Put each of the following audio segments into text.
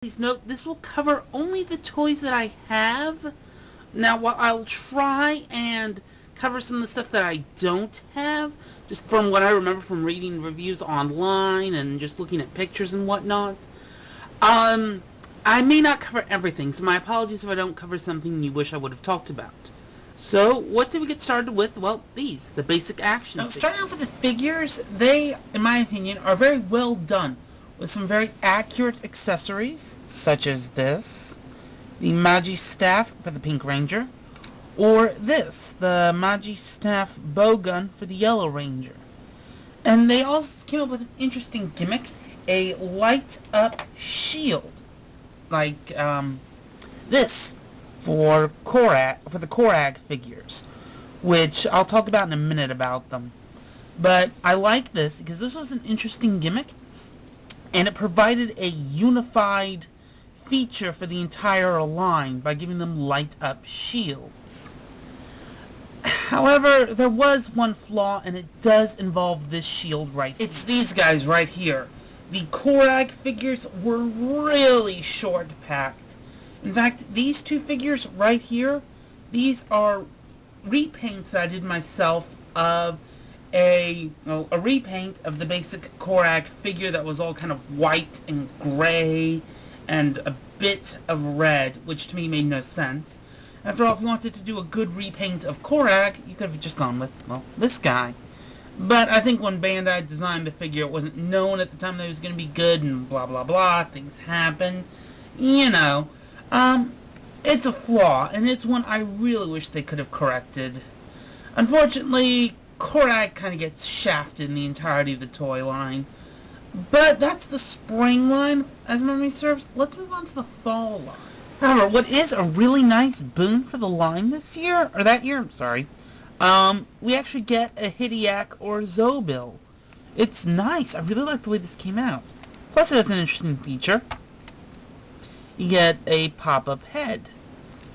Please note, this will cover only the toys that I have. Now, while I'll try and cover some of the stuff that I don't have, just from what I remember from reading reviews online and just looking at pictures and whatnot, I may not cover everything, so my apologies if I don't cover something you wish I would have talked about. So, what did we get started with? Well, the basic action figures. Starting off with the figures, they, in my opinion, are very well done, with some very accurate accessories, such as this, the Magi Staff for the Pink Ranger, or this, the Magi Staff bow gun for the Yellow Ranger. And they also came up with an interesting gimmick, a light-up shield, like this, for the Korag figures, which I'll talk about in a minute about them. But I like this because this was an interesting gimmick, and it provided a unified feature for the entire line by giving them light-up shields. However, there was one flaw, and it does involve this shield right here. It's these guys right here. The Korag figures were really short-packed. In fact, these two figures right here, these are repaints that I did myself of a repaint of the basic Korag figure that was all kind of white and gray and a bit of red, which to me made no sense. After all, if you wanted to do a good repaint of Korag, you could have just gone with, well, this guy. But I think when Bandai designed the figure, it wasn't known at the time that it was going to be good and blah blah blah, things happen. You know, it's a flaw, and it's one I really wish they could have corrected. Unfortunately, Korag kind of gets shafted in the entirety of the toy line. But that's the spring line, as memory serves. Let's move on to the fall line. However, what is a really nice boon for the line this year, or that year, I'm sorry, we actually get a Hidiak or Zobil. It's nice. I really like the way this came out. Plus, it has an interesting feature. You get a pop-up head.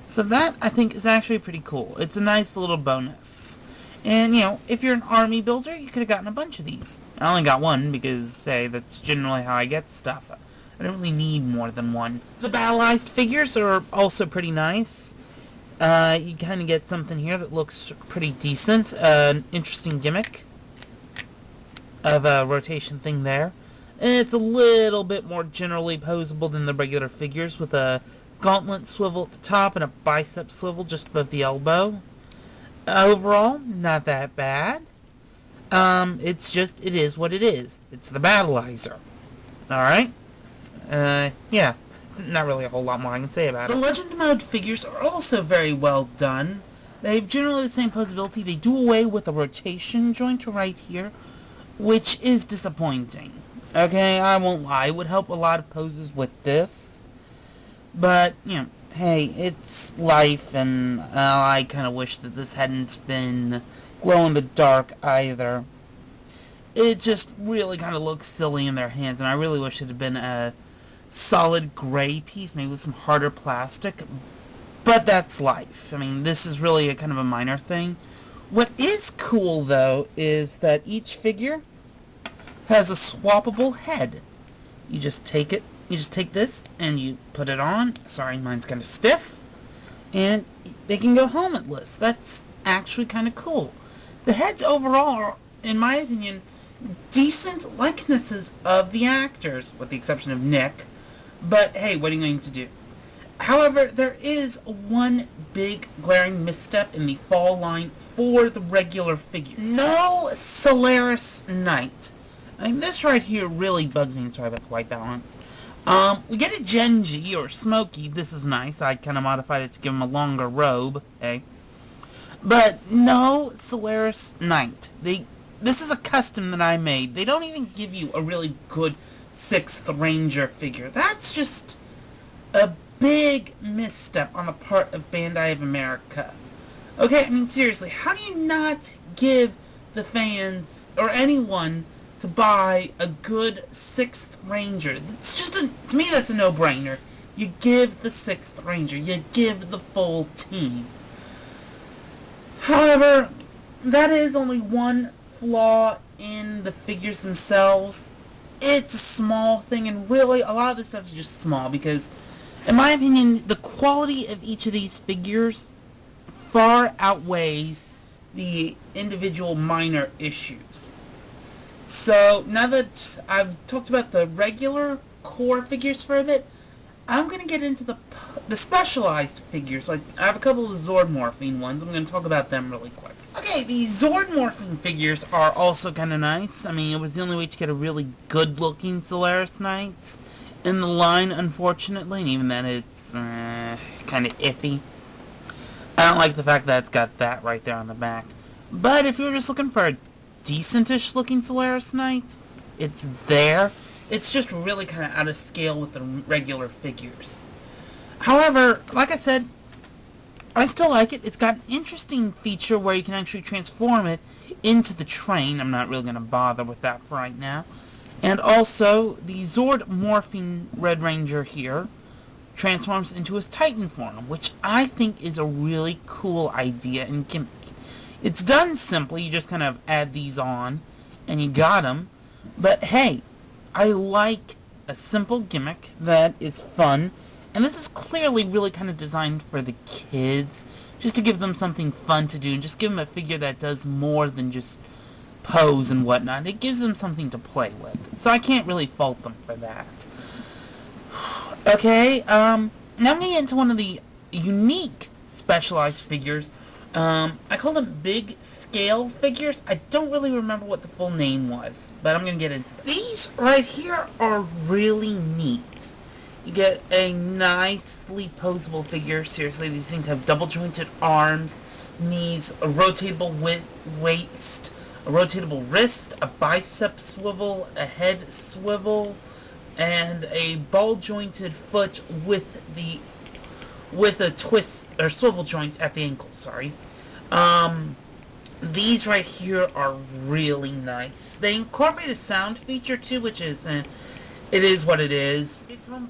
So that, I think, is actually pretty cool. It's a nice little bonus. And, you know, if you're an army builder, you could have gotten a bunch of these. I only got one because, hey, that's generally how I get stuff. I don't really need more than one. The battleized figures are also pretty nice. You kind of get something here that looks pretty decent. An interesting gimmick of a rotation thing there. And it's a little bit more generally posable than the regular figures, with a gauntlet swivel at the top and a bicep swivel just above the elbow. Overall, not that bad. It is what it is. It's the Battleizer. Alright? Yeah. Not really a whole lot more I can say about it. The Legend Mode figures are also very well done. They have generally the same posability. They do away with a rotation joint right here, which is disappointing. Okay, I won't lie. It would help a lot of poses with this. But, you know, hey, it's life, and I kind of wish that this hadn't been glow-in-the-dark either. It just really kind of looks silly in their hands, and I really wish it had been a solid gray piece, maybe with some harder plastic. But that's life. I mean, this is really a kind of a minor thing. What is cool, though, is that each figure has a swappable head. You just take this, and you put it on. Sorry, mine's kind of stiff. And they can go helmetless. That's actually kind of cool. The heads overall are, in my opinion, decent likenesses of the actors, with the exception of Nick. But hey, what are you going to do? However, there is one big glaring misstep in the fall line for the regular figure. No Solaris Knight. I mean, this right here really bugs me. Sorry about the white balance. We get a Genji, or Smokey. This is nice. I kind of modified it to give him a longer robe, okay? But no Solaris Knight. This is a custom that I made. They don't even give you a really good 6th Ranger figure. That's just a big misstep on the part of Bandai of America. Okay, I mean, seriously, how do you not give the fans, or anyone, to buy a good 6th Ranger? It's just to me, that's a no-brainer. You give the 6th Ranger. You give the full team. However, that is only one flaw in the figures themselves. it's a small thing, and really, a lot of this stuff is just small, because, in my opinion, the quality of each of these figures far outweighs the individual minor issues. So, now that I've talked about the regular core figures for a bit, I'm going to get into the specialized figures. Like, I have a couple of Zord morphing ones. I'm going to talk about them really quick. Okay, the Zord morphing figures are also kind of nice. I mean, it was the only way to get a really good-looking Solaris Knight in the line, unfortunately, and even then it's kind of iffy. I don't like the fact that it's got that right there on the back. But if you're just looking for a decentish looking Solaris Knight, it's there. It's just really kind of out of scale with the regular figures. However, like I said, I still like it. It's got an interesting feature where you can actually transform it into the train. I'm not really going to bother with that for right now. And also, the Zord morphing Red Ranger here transforms into his Titan form, which I think is a really cool idea and gimmick. It's done simply. You just kind of add these on, and you got him. But hey, I like a simple gimmick that is fun. And this is clearly really kind of designed for the kids, just to give them something fun to do, and just give them a figure that does more than just pose and whatnot. It gives them something to play with, so I can't really fault them for that. Okay, now I'm going to get into one of the unique specialized figures. I call them big scale figures. I don't really remember what the full name was, but I'm going to get into it. These right here are really neat. You get a nicely posable figure. Seriously, these things have double jointed arms, knees, a rotatable waist, a rotatable wrist, a bicep swivel, a head swivel, and a ball jointed foot with a twist or swivel joint at the ankle. Sorry. These right here are really nice. They incorporate a sound feature too, which is it is what it is.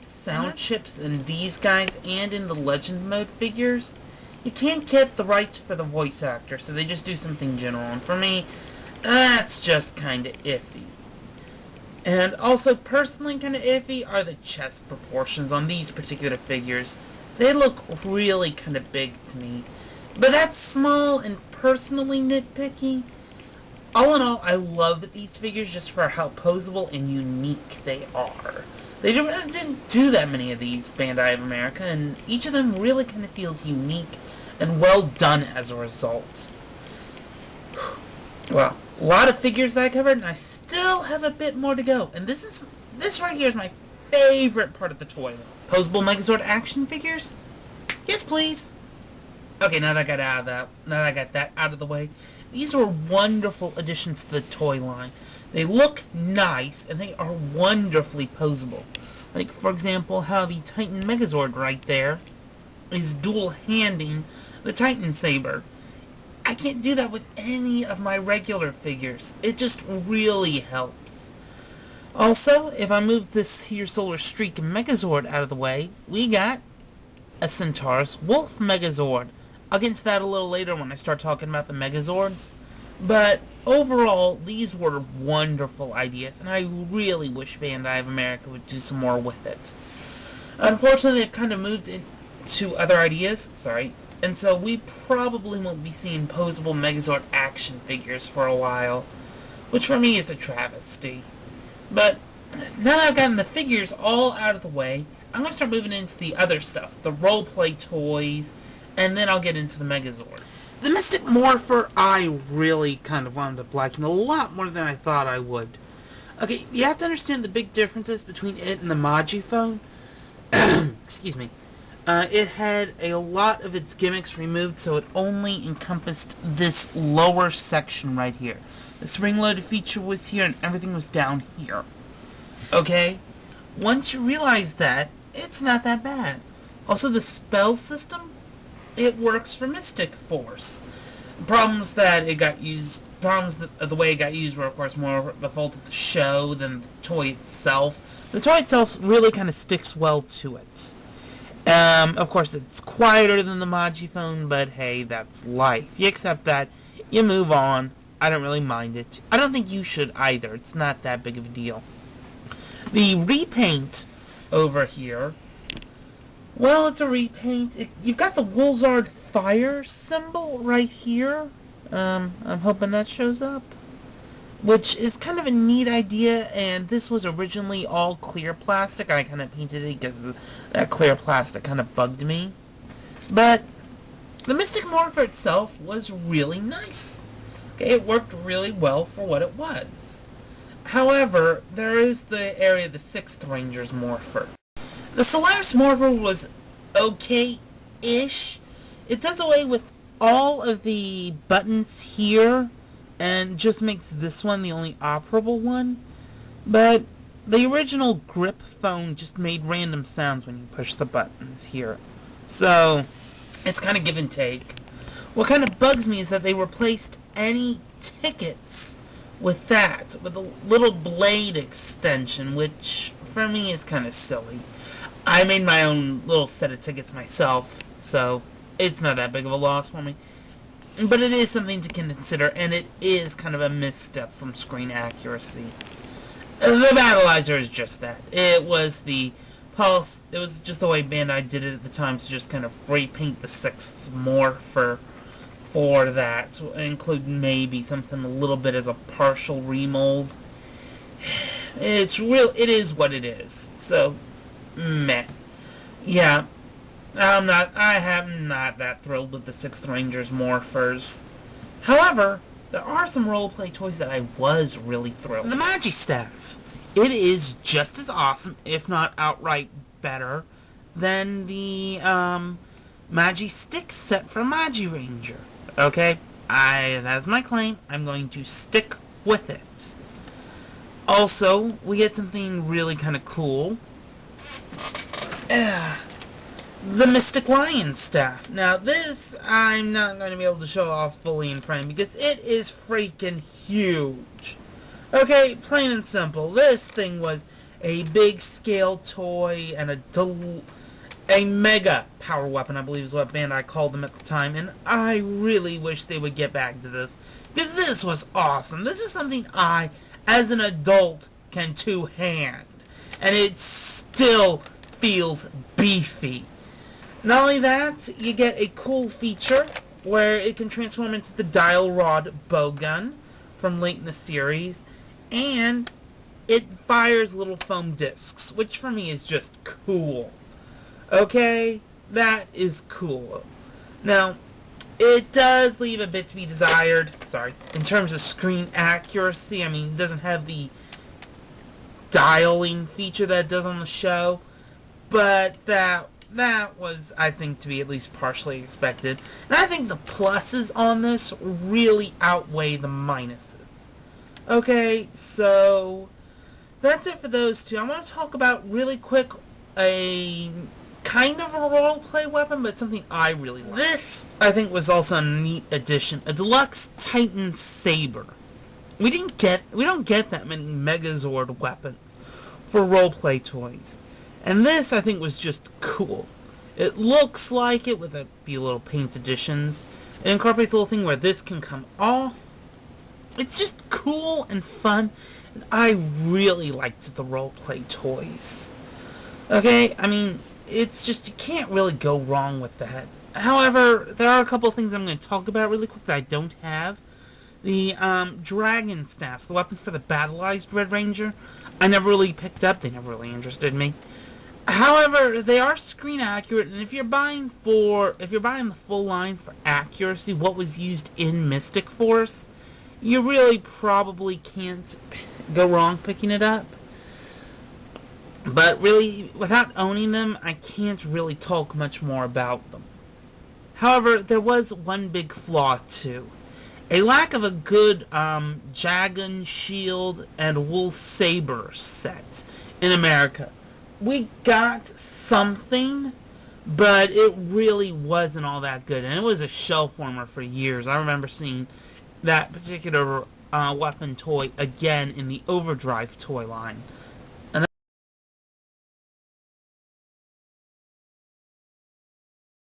Sound chips in these guys and in the Legend mode figures. You can't get the rights for the voice actor, so they just do something general. And for me, that's just kind of iffy. And also, personally kind of iffy are the chest proportions on these particular figures. They look really kind of big to me. But that's small and personally nitpicky. All in all, I love these figures just for how posable and unique they are. They didn't do that many of these, Bandai of America, and each of them really kind of feels unique and well done as a result. Well, a lot of figures that I covered, and I still have a bit more to go. And this right here is my favorite part of the toy line. Posable Megazord action figures? Yes, please. Okay, now that I got that out of the way, these are wonderful additions to the toy line. They look nice, and they are wonderfully posable. Like, for example, how the Titan Megazord right there is dual-handing the Titan Saber. I can't do that with any of my regular figures. It just really helps. Also, if I move this here Solar Streak Megazord out of the way, we got a Centaurus Wolf Megazord. I'll get into that a little later when I start talking about the Megazords. But overall, these were wonderful ideas, and I really wish Bandai of America would do some more with it. Unfortunately, they've kind of moved into other ideas, and so we probably won't be seeing posable Megazord action figures for a while, which for me is a travesty. But now that I've gotten the figures all out of the way, I'm going to start moving into the other stuff, the roleplay toys, and then I'll get into the Megazords. The Mystic Morpher, I really kind of wound up liking a lot more than I thought I would. Okay, you have to understand the big differences between it and the Magiphone. Excuse me. It had a lot of its gimmicks removed, so it only encompassed this lower section right here. The spring-loaded feature was here, and everything was down here. Okay? Once you realize that, it's not that bad. Also, the spell system, it works for Mystic Force. Problems that the way it got used were, of course, more the fault of the show than the toy itself. The toy itself really kind of sticks well to it. Of course, it's quieter than the Magiphone, but hey, that's life. You accept that, you move on. I don't really mind it. I don't think you should either. It's not that big of a deal. The repaint over here, well, it's a repaint. You've got the Wolzard fire symbol right here. I'm hoping that shows up. Which is kind of a neat idea, and this was originally all clear plastic. I kind of painted it because that clear plastic kind of bugged me. But the Mystic Morpher itself was really nice. Okay, it worked really well for what it was. However, there is the area of the 6th Rangers Morpher. The Solaris Morpher was okay-ish. It does away with all of the buttons here, and just makes this one the only operable one. But the original grip phone just made random sounds when you push the buttons here. So, it's kind of give and take. What kind of bugs me is that they replaced any tickets with that, with a little blade extension, which for me is kind of silly. I made my own little set of tickets myself, so it's not that big of a loss for me. But it is something to consider, and it is kind of a misstep from screen accuracy. The Battleizer is just that. It was just the way Bandai did it at the time, to just kind of repaint the 6th Morpher for that, to include maybe something a little bit as a partial remold. It is what it is. So, meh. Yeah. I am not that thrilled with the 6th Rangers Morphers. However, there are some roleplay toys that I was really thrilled with. The Magistaff. It is just as awesome, if not outright better, than the Magi-Stick set for Magi Ranger. Okay? That's my claim. I'm going to stick with it. Also, we get something really kind of cool. The Mystic Lion Staff. Now this, I'm not going to be able to show off fully in frame because it is freaking huge. Okay, plain and simple. This thing was a big scale toy and a mega power weapon, I believe is what Bandai called them at the time, and I really wish they would get back to this because this was awesome. This is something I, as an adult, can two-hand, and it still feels beefy. Not only that, you get a cool feature where it can transform into the Dial Rod bowgun from late in the series, and it fires little foam discs, which for me is just cool. Okay, that is cool. Now, it does leave a bit to be desired, in terms of screen accuracy. I mean, it doesn't have the dialing feature that it does on the show, but that was, I think, to be at least partially expected. And I think the pluses on this really outweigh the minuses. Okay, so that's it for those two. I want to talk about really quick a kind of a role-play weapon, but something I really like. This, I think, was also a neat addition. A deluxe Titan Saber. We don't get that many Megazord weapons for role-play toys. And this, I think, was just cool. It looks like it with a few little paint additions. It incorporates a little thing where this can come off. It's just cool and fun. And I really liked the roleplay toys. Okay, I mean, it's just, you can't really go wrong with that. However, there are a couple of things I'm going to talk about really quick that I don't have. The Dragon Staffs, the weapon for the Battleized Red Ranger, I never really picked up. They never really interested me. However, they are screen accurate, and if you're buying the full line for accuracy, what was used in Mystic Force, you really probably can't go wrong picking it up. But really, without owning them, I can't really talk much more about them. However, there was one big flaw too. A lack of a good Dragon Shield and Wool Saber set in America. We got something, but it really wasn't all that good, and it was a shelf warmer for years. I remember seeing that particular weapon toy again in the Overdrive toy line.